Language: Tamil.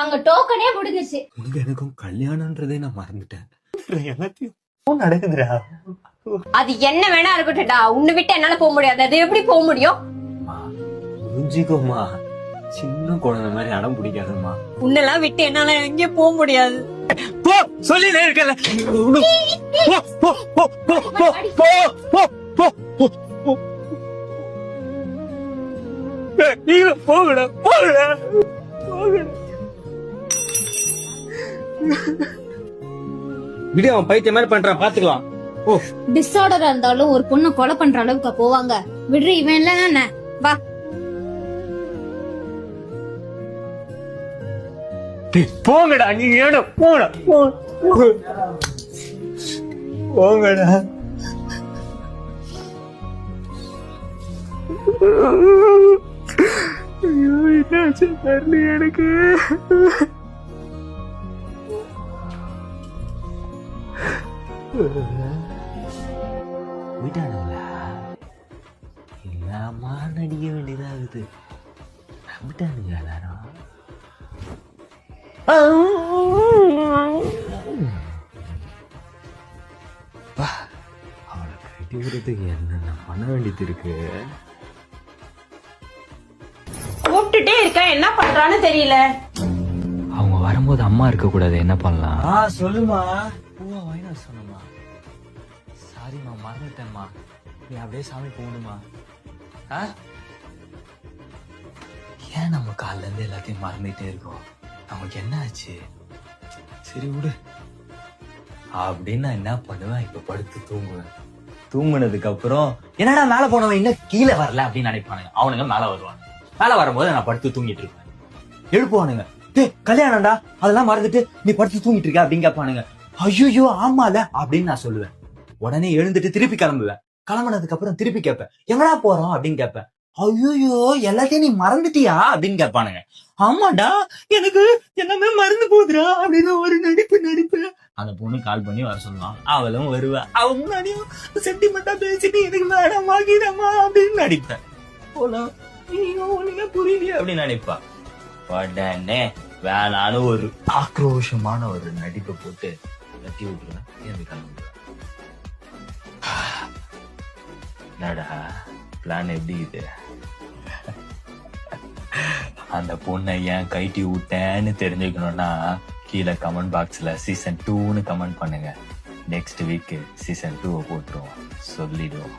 அங்க டோக்கனே முடிஞ்சிச்சு. உனக்கு எனக்கும் கல்யாணம்ன்றதே நான் மறந்துட்டேன். எல்லாத்தையும் நடக்குதுடா. அது என்ன வேணா இருக்கட்டும்டா, உன்னை விட்டு என்னால போக முடியாது. அது எப்படி போக முடியும்? புரிஞ்சுக்கோமா, சின்ன குழந்தை மாதிரி அடம் பிடிக்காதம்மா. உன்னெல்லாம் விட்டு என்னால எங்கேயும் போக முடியாது. போ சொல்லி இருக்கல. நீங்க போகடா போகடா போகடா. விடு, அவன் பைத்திய மாதிரி பண்றான், பாத்துக்கலாம். ஓ, டிஸார்டரா இருந்தாலும் ஒரு பொண்ணு கொலை பண்ற அளவுக்கு போவாங்க. விடுற, இவன் இல்ல வா. போங்கடா, நீங்க ஏடா போடா போங்கடா. ஐயோ, என்னாச்சு தெரியல எனக்கு. விட்டானுங்களா? இல்லாமா நடிக்க வேண்டியதாகுது. விட்டானுங்க எல்லாரும். அவளை கட்டி விடுறதுக்கு என்னென்ன பண்ண வேண்டியது இருக்கு. கூப்பிட்டுட்டே இருக்க, என்ன பண்றான்னு தெரியல. அவங்க வரும்போது அம்மா இருக்க கூடாது, என்ன பண்ணலாம்? சொல்லுமா. பூவா வாங்கினா சொன்னமா. சாரிம்மா, மறந்துட்டேம்மா. நீ அப்படியே சாமி போகணுமா? ஏன் நம்ம காலில இருந்து எல்லாத்தையும் மறந்துட்டே இருக்கோம்? நமக்கு என்ன ஆச்சு? சரி விடு. அப்படின்னு நான் என்ன பண்ணுவேன், இப்ப படுத்து தூங்குவேன். தூங்குனதுக்கு அப்புறம் என்னடா மேல போனவன் இன்னும் கீழே வரல அப்படின்னு நினைப்பானுங்க. அவனுங்க மேல வருவாங்க. மேல வரும்போது நான் படுத்து தூங்கிட்டு இருப்பேன். எழுப்புவானுங்க, கல்யாணம்டா அதெல்லாம் மறந்துட்டு நீ படுத்து தூங்கிட்டு இருக்க அப்படின்னு கேட்பானுங்க. ஐயோ ஆமால அப்படின்னு நான் சொல்லுவேன். உடனே எழுந்துட்டு திருப்பி கிளம்புவேன். கிளம்புனதுக்கு அப்புறம் திருப்பி கேட்பேன், எங்கடா போறோம் அப்படின்னு கேட்பேன். ஐயோ எல்லாத்தையும் நீ மறந்துட்டியா அப்படின்னு கேட்பானுங்க. ஆமாடா, எனக்கு எல்லாமே மறந்து போகுதுடா அப்படின்னு ஒரு நடிப்பு. அந்த பொண்ணு கால் பண்ணி வர சொல்லுவான். அவளும் வருவா. அவன் முன்னாடியும் சென்டிமெண்டா பேசிட்டு எனக்கு வேணாமா கீழமா அப்படின்னு நடிப்பேன். போலாம், நீங்க புரியலையா அப்படின்னு நினைப்பா. உடனே வேணான்னு ஒரு ஆக்ரோஷமான ஒரு நடிப்பை போட்டு கட்டி விட்டுருவேன். எனக்கு கிளம்பிடுவேன். என்னடா பிளான் எப்படி இது? அந்த பொண்ணை ஏன் கைட்டி விட்டேன்னு தெரிஞ்சுக்கணும்னா கீழே கமெண்ட் பாக்ஸ்ல சீசன் 2ன்னு கமெண்ட் பண்ணுங்க. நெக்ஸ்ட் வீக் சீசன் 2 போட்டுருவோம், சொல்லிடுவோம்.